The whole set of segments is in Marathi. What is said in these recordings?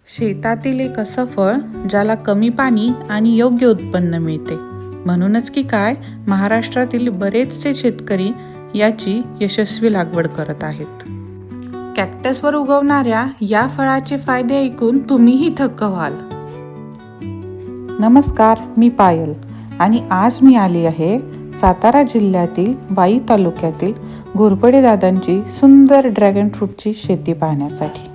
शेतातील एक असं फळ ज्याला कमी पाणी आणि योग्य उत्पन्न मिळते. म्हणूनच की काय, महाराष्ट्रातील बरेचसे शेतकरी याची यशस्वी लागवड करत आहेत. कॅक्टसवर उगवणाऱ्या या फळाचे फायदे ऐकून तुम्हीही थक्क व्हाल. नमस्कार, मी पायल आणि आज मी आली आहे सातारा जिल्ह्यातील वाई तालुक्यातील घोरपडे दादांची सुंदर ड्रॅगन फ्रूटची शेती पाहण्यासाठी.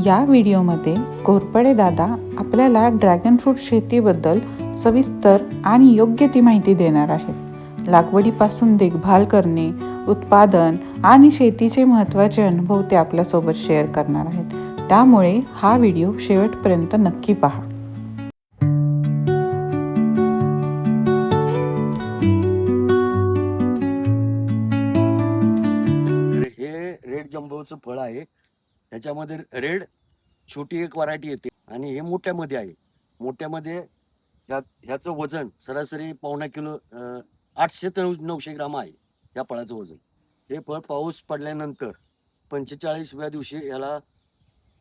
या व्हिडिओमध्ये घोरपडे दादा आपल्याला ड्रॅगन फ्रूट शेतीबद्दल सविस्तर आणि योग्य ती माहिती देणार आहेत. लागवडीपासून देखभाल करणे, उत्पादन आणि शेतीचे महत्त्वाचे अनुभव ते आपल्यासोबत शेअर करणार आहेत. त्यामुळे हा व्हिडिओ शेवटपर्यंत नक्की पहा. हे रेड जंबोचं फळ आहे. ह्याच्यामध्ये रेड छोटी एक व्हरायटी येते आणि हे मोठ्यामध्ये आहे. मोठ्यामध्ये ह्याचं वजन सरासरी पावणा किलो 800 ते 900 ग्राम आहे या फळाचं वजन. हे फळ पाऊस पडल्यानंतर 45व्या दिवशी याला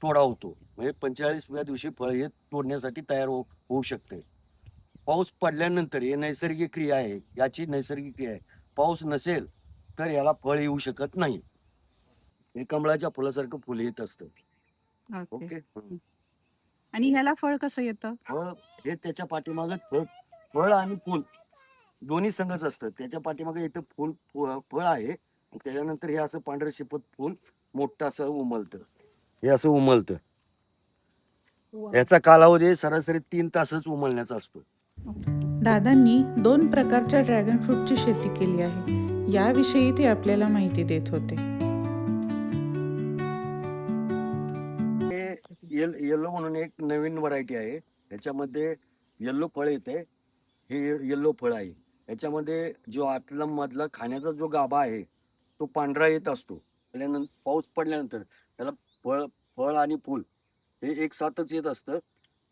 तोडा होतो. म्हणजे 45व्या दिवशी फळ हे तोडण्यासाठी तयार होऊ शकते. पाऊस पडल्यानंतर हे नैसर्गिक क्रिया आहे, याची नैसर्गिक क्रिया आहे. पाऊस नसेल तर याला फळ येऊ शकत नाही. हे कमळाच्या फुलासारखं फुल येत असतं. ओके. आणि ह्याला फळ कसं येतं? फळ हे त्याच्या पाठीमागच फळ आणि फुल दोन्ही संघच असतं. त्याच्या पाठीमागे इथं फळ आहे. त्याच्यानंतर हे असं पांढरं शिपत फुल मोठं असं उमलतं. हे असं उमलतं. याचा कालावधी सरासरी 3 तासच उमलण्याचा असतो. दादांनी 2 प्रकारच्या ड्रॅगन फ्रूटची शेती केली आहे. याविषयी ते आपल्याला माहिती देत होते. येल्लो म्हणून एक नवीन व्हरायटी आहे. ह्याच्यामध्ये येल्लो फळ येते. हे येल्लो फळ आहे. ह्याच्यामध्ये जो आतला मधला खाण्याचा जो गाभा आहे तो पांढरा येत असतो. पाऊस पडल्यानंतर त्याला फळ आणि फूल हे एक साथच येत असतं.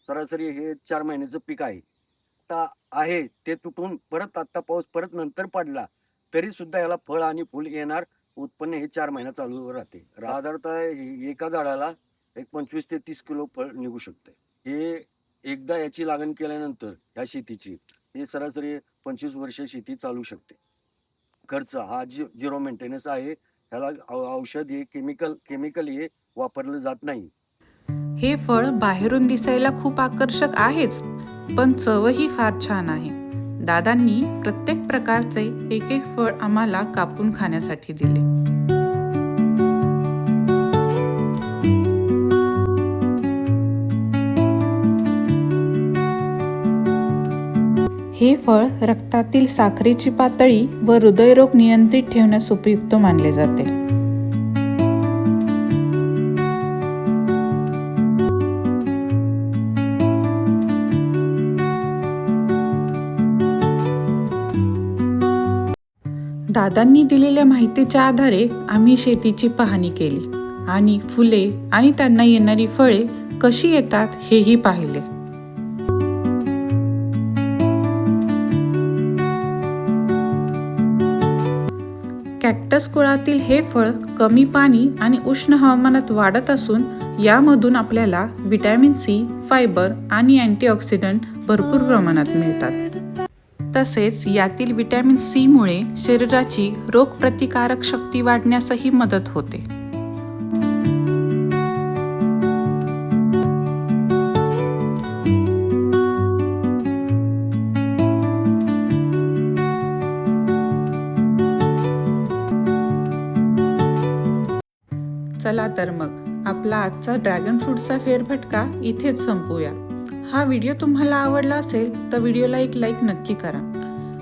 सरासरी हे 4 महिन्याचं पीक आहे. आता आहे ते तुटून परत आता पाऊस परत नंतर पडला तरी सुद्धा याला फळ आणि फूल येणार. उत्पन्न हे 4 महिना चालू राहते. साधारणतः एका झाडाला एक 25 ते 30 किलो फळ निघू शकते. हे एकदा याची लागण केल्यानंतर ह्या शेतीची हे सरासरी 25 वर्ष शेती चालू शकते. खर्च हा झिरो मेंटेनन्स आहे. ह्याला औषध हे केमिकल हे वापरलं जात नाही. हे फळ बाहेरून दिसायला खूप आकर्षक आहेच, पण चवही फार छान आहे. दादांनी प्रत्येक प्रकारचे एक फळ आम्हाला कापून खाण्यासाठी दिले. हे फळ रक्तातील साखरेची पातळी व हृदयरोग नियंत्रित ठेवण्यास उपयुक्त मानले जाते. दादांनी दिलेल्या माहितीच्या आधारे आम्ही शेतीची पाहणी केली आणि फुले आणि त्यांना येणारी फळे कशी येतात हेही पाहिले. कॅक्टस कुळातील हे फळ कमी पाणी आणि उष्ण हवामानात वाढत असून यामधून आपल्याला व्हिटॅमिन सी, फायबर आणि अँटीऑक्सिडंट भरपूर प्रमाणात मिळतात. तसेच यातील व्हिटॅमिन सी मुळे शरीराची रोगप्रतिकारक शक्ती वाढण्यासही मदत होते. चला तर मग आपला आजचा ड्रॅगन फ्रूटचा फेरफटका इथेच संपूया. हा व्हिडिओ तुम्हाला आवडला असेल तर व्हिडिओला एक लाईक नक्की करा.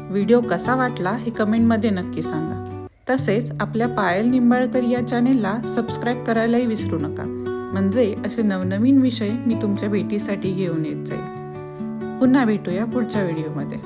व्हिडिओ कसा वाटला हे कमेंटमध्ये नक्की सांगा. तसेच आपल्या पायल निंबाळकर या चॅनेलला सबस्क्राईब करायलाही विसरू नका. म्हणजे असे नवनवीन विषय मी तुमच्या भेटीसाठी घेऊन येत जाईल. पुन्हा भेटूया पुढच्या व्हिडिओमध्ये.